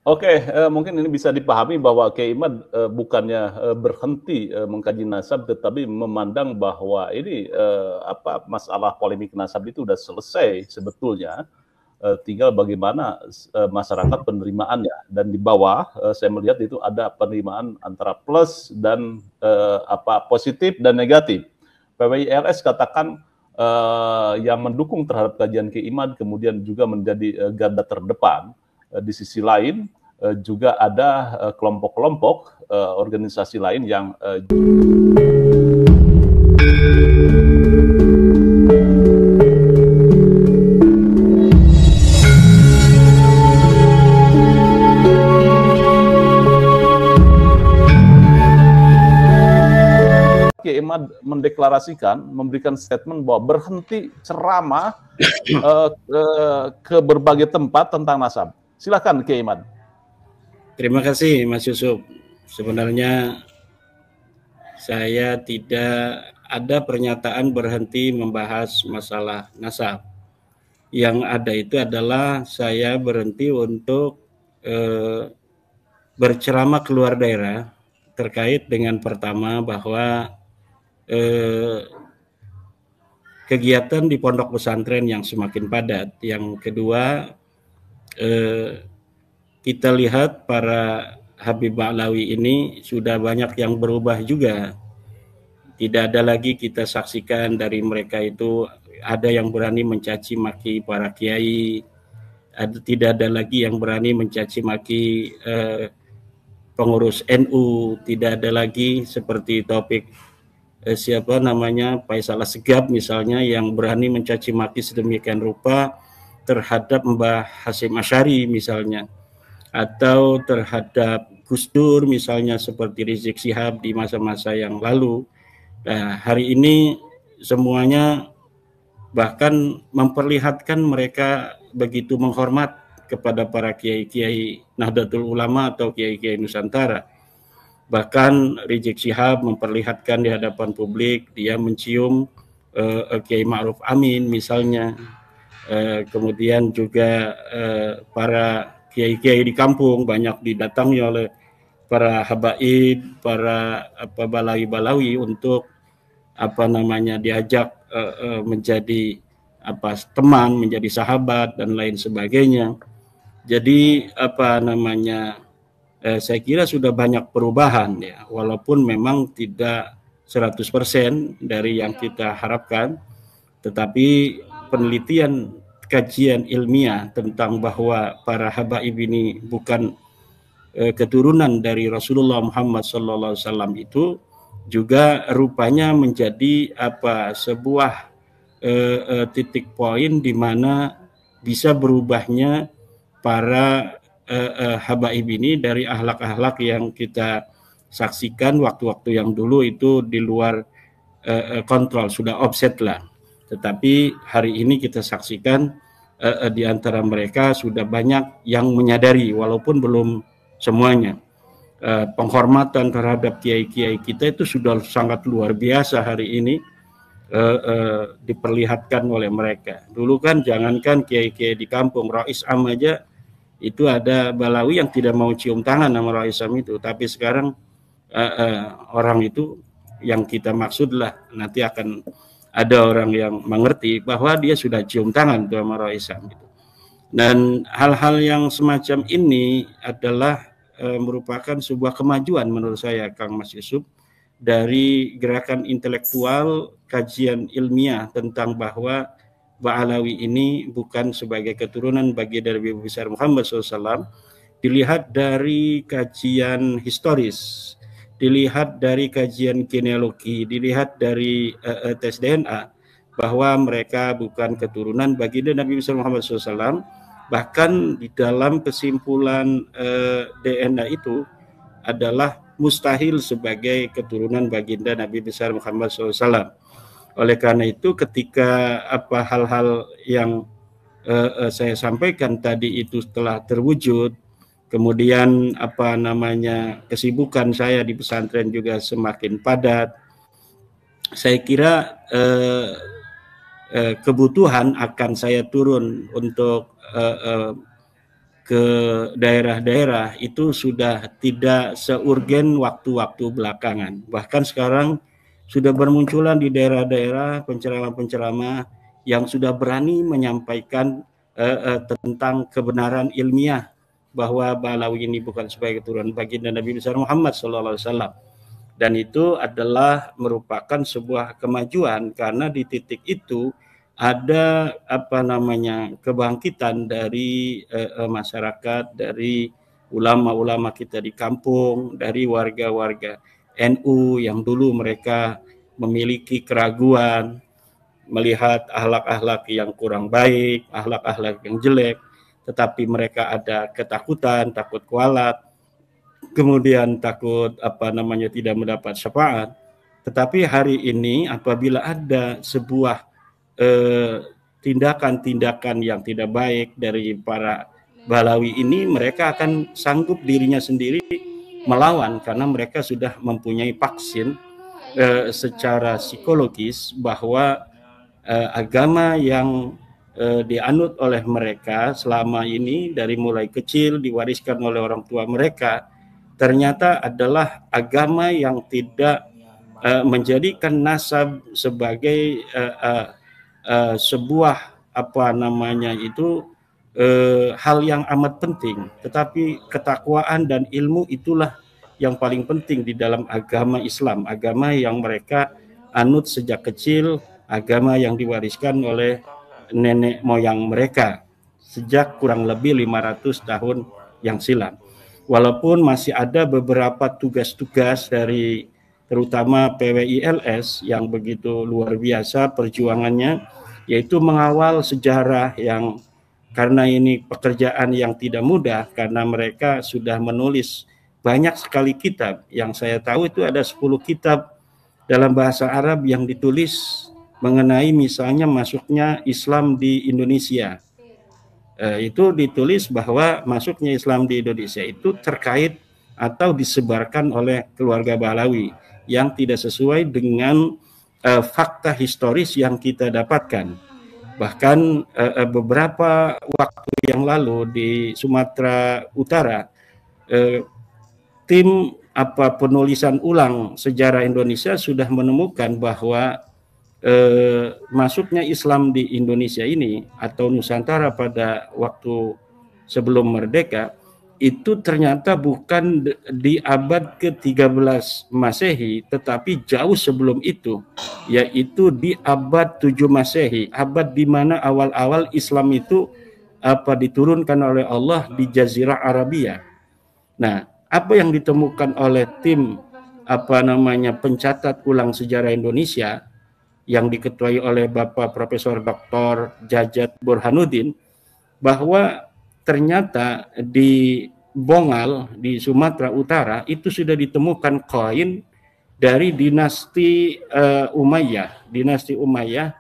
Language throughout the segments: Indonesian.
Oke, mungkin ini bisa dipahami bahwa Kiai Imad, bukannya, berhenti, mengkaji nasab, tetapi memandang bahwa ini, masalah polemik nasab itu udah selesai sebetulnya, tinggal bagaimana masyarakat penerimaannya. Dan di bawah, saya melihat itu ada penerimaan antara plus dan, positif dan negatif. PWILS katakan, yang mendukung terhadap kajian Kiai Imad, kemudian juga menjadi, garda terdepan. Di sisi lain, juga ada kelompok-kelompok organisasi lain yang Kiai Imad mendeklarasikan, memberikan statement bahwa berhenti ceramah ke berbagai tempat tentang nasab. Silakan Kiai Imad. Terima kasih Mas Yusuf. Sebenarnya saya tidak ada pernyataan berhenti membahas masalah nasab. Yang ada itu adalah saya berhenti untuk berceramah keluar daerah terkait dengan pertama bahwa kegiatan di pondok pesantren yang semakin padat. Yang kedua, kita lihat para Habib Ba'lawi ini sudah banyak yang berubah juga. Tidak ada lagi kita saksikan dari mereka itu ada yang berani mencaci maki para kiai, tidak ada lagi yang berani mencaci maki pengurus NU, tidak ada lagi seperti topik siapa namanya Faisal Assegaf misalnya yang berani mencaci maki sedemikian rupa terhadap Mbah Hasyim Asy'ari misalnya, atau terhadap Gus Dur misalnya seperti Rizik Syihab di masa-masa yang lalu. Nah, hari ini semuanya bahkan memperlihatkan mereka begitu menghormat kepada para kiai-kiai Nahdlatul Ulama atau kiai-kiai Nusantara. Bahkan Rizik Syihab memperlihatkan di hadapan publik dia mencium Kiai Ma'ruf Amin misalnya. Kemudian juga para kiai-kiai di kampung banyak didatangi oleh para habaib, para balawi-balawi untuk diajak menjadi teman, menjadi sahabat dan lain sebagainya. Jadi saya kira sudah banyak perubahan ya, walaupun memang tidak 100% dari yang kita harapkan, tetapi penelitian kajian ilmiah tentang bahwa para habaib ini bukan keturunan dari Rasulullah Muhammad SAW itu juga rupanya menjadi sebuah titik poin di mana bisa berubahnya para habaib ini dari akhlak-akhlak yang kita saksikan waktu-waktu yang dulu itu di luar kontrol, sudah offset lah. Tetapi hari ini kita saksikan di antara mereka sudah banyak yang menyadari walaupun belum semuanya. Penghormatan terhadap kiai-kiai kita itu sudah sangat luar biasa hari ini diperlihatkan oleh mereka. Dulu kan jangankan kiai-kiai di kampung, Rais Am aja itu ada balawi yang tidak mau cium tangan sama Rais Am itu, tapi sekarang orang itu yang kita maksudlah nanti akan ada orang yang mengerti bahwa dia sudah cium tangan sama Rais Am gitu. Dan hal-hal yang semacam ini adalah merupakan sebuah kemajuan menurut saya, Kang Mas Yusuf, dari gerakan intelektual kajian ilmiah tentang bahwa Ba'alawi ini bukan sebagai keturunan bagi dari Nabi besar Muhammad SAW. Dilihat dari kajian historis, dilihat dari kajian genealogi, dilihat dari tes DNA bahwa mereka bukan keturunan bagi Nabi besar Muhammad SAW. Bahkan di dalam kesimpulan DNA itu adalah mustahil sebagai keturunan baginda Nabi besar Muhammad SAW. Oleh karena itu ketika hal-hal yang saya sampaikan tadi itu telah terwujud, kemudian kesibukan saya di pesantren juga semakin padat, saya kira kebutuhan akan saya turun untuk ke daerah-daerah itu sudah tidak seurgen waktu-waktu belakangan. Bahkan sekarang sudah bermunculan di daerah-daerah penceramah-penceramah yang sudah berani menyampaikan tentang kebenaran ilmiah bahwa Balawi ini bukan sebagai keturunan baginda Nabi besar Muhammad SAW. Dan itu adalah merupakan sebuah kemajuan karena di titik itu ada kebangkitan dari masyarakat, dari ulama-ulama kita di kampung, dari warga-warga NU yang dulu mereka memiliki keraguan, melihat akhlak-akhlak yang kurang baik, akhlak-akhlak yang jelek, tetapi mereka ada ketakutan, takut kualat, kemudian takut tidak mendapat syafaat. Tetapi hari ini apabila ada sebuah tindakan-tindakan yang tidak baik dari para Balawi ini, mereka akan sanggup dirinya sendiri melawan karena mereka sudah mempunyai vaksin secara psikologis bahwa agama yang dianut oleh mereka selama ini dari mulai kecil diwariskan oleh orang tua mereka ternyata adalah agama yang tidak menjadikan nasab sebagai sebuah hal yang amat penting, tetapi ketakwaan dan ilmu itulah yang paling penting di dalam agama Islam, agama yang mereka anut sejak kecil, agama yang diwariskan oleh nenek moyang mereka sejak kurang lebih 500 tahun yang silam. Walaupun masih ada beberapa tugas-tugas dari terutama PWILS yang begitu luar biasa perjuangannya, yaitu mengawal sejarah yang karena ini pekerjaan yang tidak mudah karena mereka sudah menulis banyak sekali kitab. Yang saya tahu itu ada 10 kitab dalam bahasa Arab yang ditulis mengenai misalnya masuknya Islam di Indonesia. Itu ditulis bahwa masuknya Islam di Indonesia itu terkait atau disebarkan oleh keluarga Balawi yang tidak sesuai dengan fakta historis yang kita dapatkan. Bahkan beberapa waktu yang lalu di Sumatera Utara, tim penulisan ulang sejarah Indonesia sudah menemukan bahwa masuknya Islam di Indonesia ini atau Nusantara pada waktu sebelum merdeka itu ternyata bukan di abad ke-13 Masehi, tetapi jauh sebelum itu, yaitu di abad 7 Masehi, abad di mana awal-awal Islam itu diturunkan oleh Allah di Jazirah Arabia. Nah, apa yang ditemukan oleh tim pencatat ulang sejarah Indonesia yang diketuai oleh Bapak Profesor Dr. Jajat Burhanuddin, bahwa ternyata di Bongal di Sumatera Utara itu sudah ditemukan koin dari dinasti Umayyah. Dinasti Umayyah,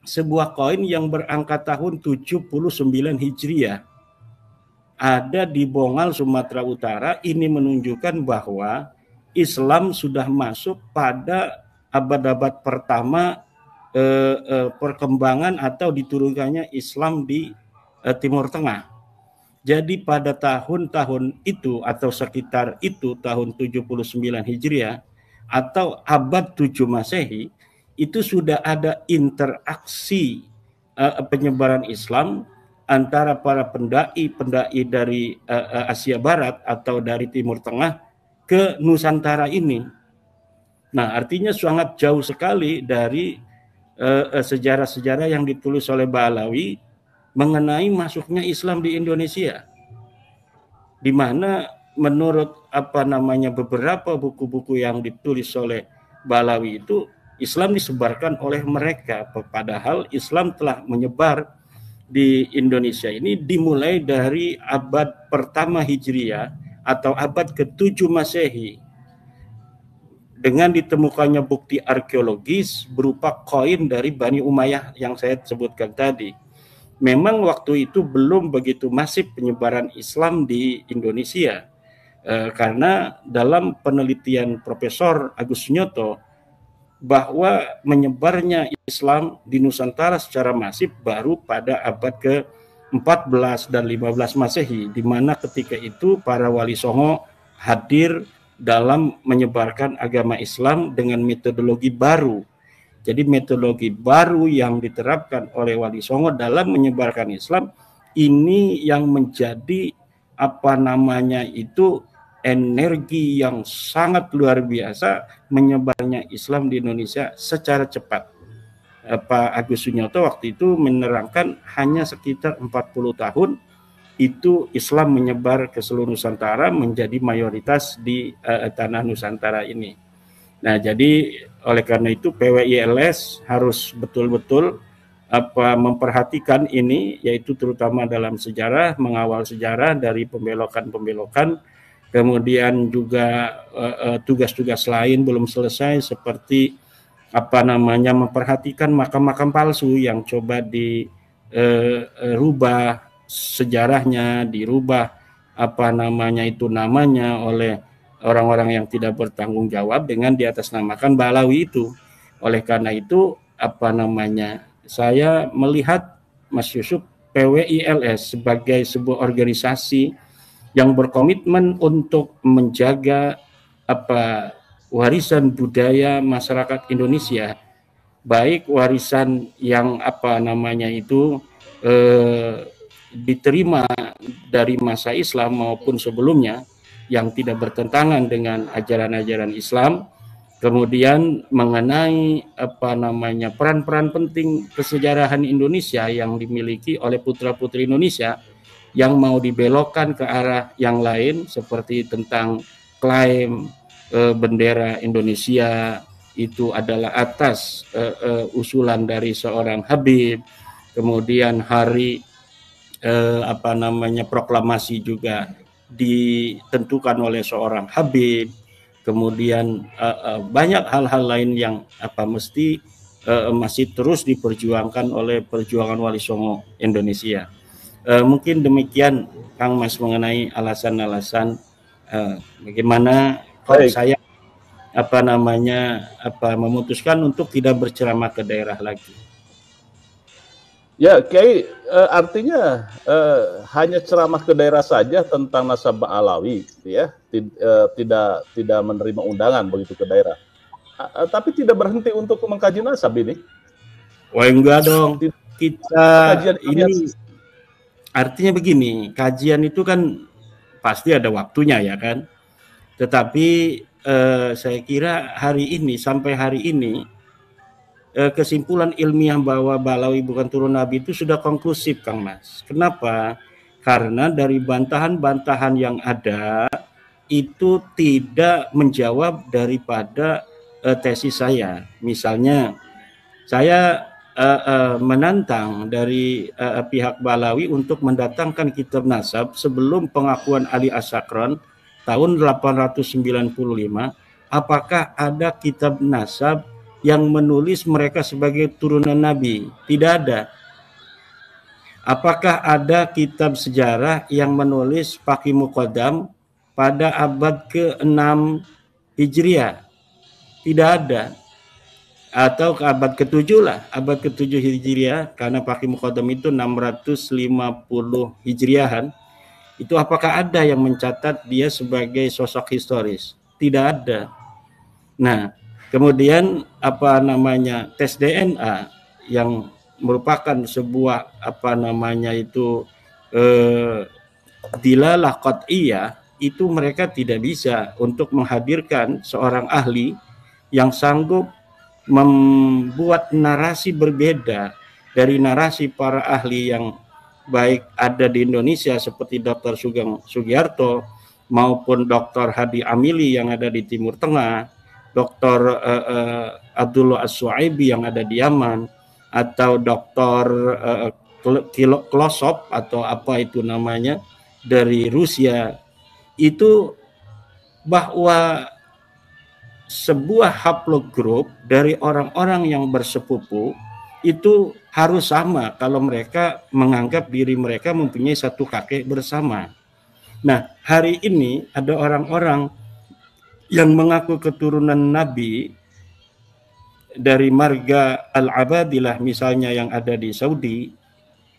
sebuah koin yang berangka tahun 79 Hijriah. Ada di Bongal, Sumatera Utara. Ini menunjukkan bahwa Islam sudah masuk pada abad-abad pertama perkembangan atau diturunkannya Islam di Timur Tengah. Jadi pada tahun-tahun itu atau sekitar itu tahun 79 Hijriah atau abad 7 Masehi itu sudah ada interaksi penyebaran Islam antara para pendai dari Asia Barat atau dari Timur Tengah ke Nusantara ini. Nah, artinya sangat jauh sekali dari sejarah-sejarah yang ditulis oleh Balawi mengenai masuknya Islam di Indonesia, di mana menurut beberapa buku-buku yang ditulis oleh Balawi itu Islam disebarkan oleh mereka, padahal Islam telah menyebar di Indonesia ini dimulai dari abad pertama Hijriah atau abad ke-7 Masehi, dengan ditemukannya bukti arkeologis berupa koin dari Bani Umayyah yang saya sebutkan tadi. Memang waktu itu belum begitu masif penyebaran Islam di Indonesia, karena dalam penelitian Profesor Agus Nyoto bahwa menyebarnya Islam di Nusantara secara masif baru pada abad ke 14 dan 15 Masehi, di mana ketika itu para wali songo hadir dalam menyebarkan agama Islam dengan metodologi baru. Jadi metodologi baru yang diterapkan oleh wali songo dalam menyebarkan Islam ini yang menjadi energi yang sangat luar biasa menyebarnya Islam di Indonesia secara cepat. Pak Agus Sunyoto waktu itu menerangkan hanya sekitar 40 tahun itu Islam menyebar ke seluruh Nusantara menjadi mayoritas di tanah Nusantara ini. Nah, jadi oleh karena itu PWILS harus betul-betul memperhatikan ini, yaitu terutama dalam sejarah, mengawal sejarah dari pembelokan-pembelokan, kemudian juga tugas-tugas lain belum selesai seperti memperhatikan makam-makam palsu yang coba dirubah sejarahnya, dirubah namanya oleh orang-orang yang tidak bertanggung jawab dengan diatasnamakan Balawi itu. Oleh karena itu saya melihat Mas Yusuf, PWILS sebagai sebuah organisasi yang berkomitmen untuk menjaga warisan budaya masyarakat Indonesia, baik warisan yang diterima dari masa Islam maupun sebelumnya yang tidak bertentangan dengan ajaran-ajaran Islam, kemudian mengenai peran-peran penting kesejarahan Indonesia yang dimiliki oleh putra-putri Indonesia yang mau dibelokkan ke arah yang lain, seperti tentang klaim bendera Indonesia itu adalah atas usulan dari seorang Habib, kemudian hari proklamasi juga ditentukan oleh seorang Habib, kemudian banyak hal-hal lain yang masih terus diperjuangkan oleh perjuangan Wali Songo Indonesia. Mungkin demikian Kang Mas mengenai alasan-alasan bagaimana kalau saya memutuskan untuk tidak berceramah ke daerah lagi. Ya, Kiai, artinya hanya ceramah ke daerah saja tentang nasabah Alawi, ya, tidak menerima undangan begitu ke daerah. Tapi tidak berhenti untuk mengkaji nasab ini. Wah, enggak dong. Kita ini artinya begini, kajian itu kan pasti ada waktunya ya kan. Tetapi saya kira sampai hari ini kesimpulan ilmiah bahwa Balawi bukan turun Nabi itu sudah konklusif, Kang Mas. Kenapa? Karena dari bantahan-bantahan yang ada itu tidak menjawab daripada tesis saya. Misalnya, saya menantang dari pihak Balawi untuk mendatangkan kitab nasab sebelum pengakuan Ali As-Sakran tahun 895. Apakah ada kitab nasab yang menulis mereka sebagai turunan Nabi? Tidak ada. Apakah ada kitab sejarah yang menulis Faqih Muqaddam pada abad ke-6 Hijriah? Tidak ada. Atau ke abad ke-7 lah, abad ke-7 Hijriah, karena Faqih Muqaddam itu 650 Hijriahan. Itu apakah ada yang mencatat dia sebagai sosok historis? Tidak ada. Nah, kemudian tes DNA yang merupakan sebuah dilalah qat'iyah, itu mereka tidak bisa untuk menghadirkan seorang ahli yang sanggup membuat narasi berbeda dari narasi para ahli yang baik ada di Indonesia seperti Dr. Sugeng Sugiarto maupun Dr. Hadi Amili yang ada di Timur Tengah, Dr. Abdullah As-Suaibi yang ada di Yaman, atau Dr. Klosov atau apa itu namanya dari Rusia. Itu bahwa sebuah haplogroup dari orang-orang yang bersepupu itu harus sama kalau mereka menganggap diri mereka mempunyai satu kakek bersama. Nah, hari ini ada orang-orang yang mengaku keturunan Nabi dari marga Al-Abadilah misalnya yang ada di Saudi,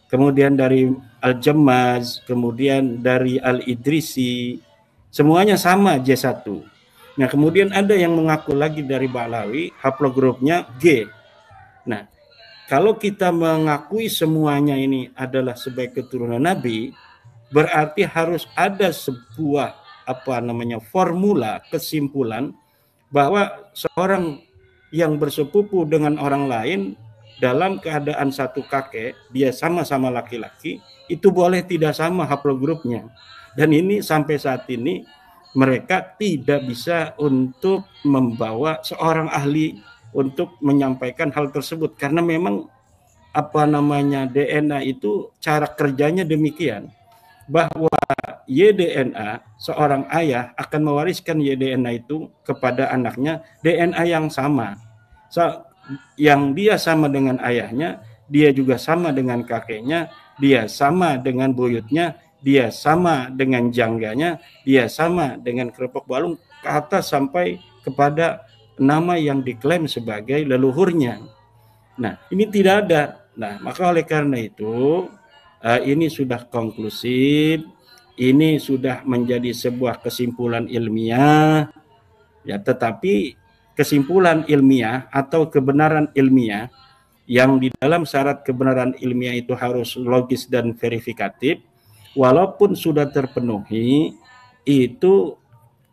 kemudian dari Al-Jammaz, kemudian dari Al-Idrisi, semuanya sama J1. Nah, kemudian ada yang mengaku lagi dari Ba'alawi, haplogrupnya G. Nah, kalau kita mengakui semuanya ini adalah sebagai keturunan Nabi, berarti harus ada sebuah formula kesimpulan bahwa seorang yang bersepupu dengan orang lain dalam keadaan satu kakek, dia sama-sama laki-laki, itu boleh tidak sama haplogrupnya. Dan ini sampai saat ini mereka tidak bisa untuk membawa seorang ahli untuk menyampaikan hal tersebut karena memang DNA itu cara kerjanya demikian bahwa YDNA seorang ayah akan mewariskan YDNA itu kepada anaknya DNA yang sama. Yang dia sama dengan ayahnya, dia juga sama dengan kakeknya, dia sama dengan buyutnya, dia sama dengan jangganya, dia sama dengan kerupuk balung ke atas sampai kepada nama yang diklaim sebagai leluhurnya. Nah, ini tidak ada. Nah, maka oleh karena itu ini sudah konklusif, ini sudah menjadi sebuah kesimpulan ilmiah, ya, tetapi kesimpulan ilmiah atau kebenaran ilmiah yang di dalam syarat kebenaran ilmiah itu harus logis dan verifikatif, walaupun sudah terpenuhi, itu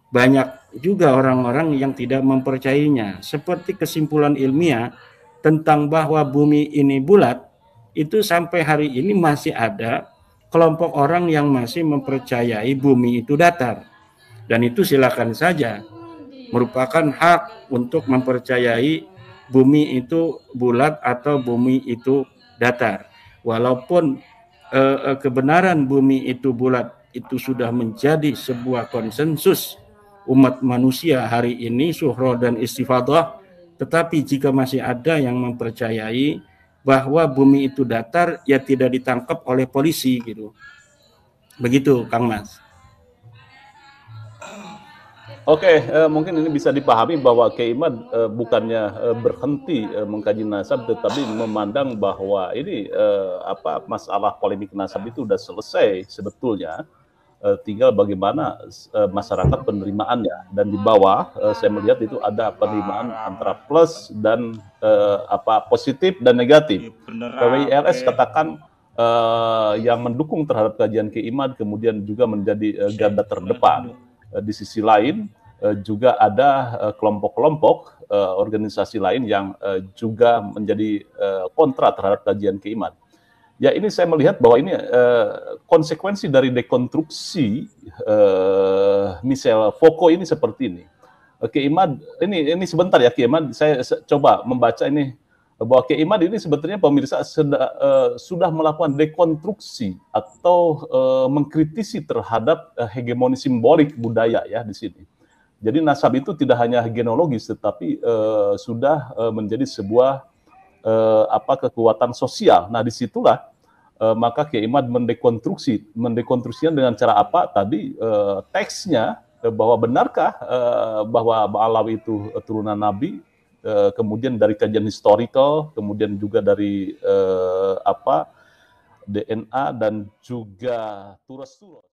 banyak juga orang-orang yang tidak mempercayainya. Seperti kesimpulan ilmiah tentang bahwa bumi ini bulat, itu sampai hari ini masih ada kelompok orang yang masih mempercayai bumi itu datar. Dan itu silakan saja, merupakan hak untuk mempercayai bumi itu bulat atau bumi itu datar. Walaupun kebenaran bumi itu bulat itu sudah menjadi sebuah konsensus umat manusia hari ini, syuhro dan istifadah, tetapi jika masih ada yang mempercayai bahwa bumi itu datar, ya tidak ditangkap oleh polisi gitu. Begitu, Kang Mas. Oke, mungkin ini bisa dipahami bahwa Kiai Imad bukannya berhenti mengkaji nasab, tetapi memandang bahwa ini masalah polemik nasab itu sudah selesai sebetulnya. Tinggal bagaimana masyarakat penerimaannya, dan di bawah saya melihat itu ada penerimaan antara plus dan positif dan negatif. PWILS katakan yang mendukung terhadap kajian Kiai Imad kemudian juga menjadi garda terdepan. Di sisi lain juga ada kelompok-kelompok organisasi lain yang juga menjadi kontra terhadap kajian Kiai Imad. Ya, ini saya melihat bahwa ini konsekuensi dari dekonstruksi misal Foucault ini seperti ini. Kiai Imad, ini sebentar ya Kiai Imad, saya coba membaca ini bahwa Kiai Imad ini sebetulnya pemirsa sudah melakukan dekonstruksi atau mengkritisi terhadap hegemoni simbolik budaya ya di sini. Jadi nasab itu tidak hanya genealogis, tetapi sudah menjadi sebuah kekuatan sosial. Nah, disitulah maka Kiai Imad mendekonstruksinya dengan cara apa? Tadi teksnya bahwa benarkah bahwa Ba'alawi itu turunan Nabi, kemudian dari kajian historical, kemudian juga dari DNA dan juga turas-turas.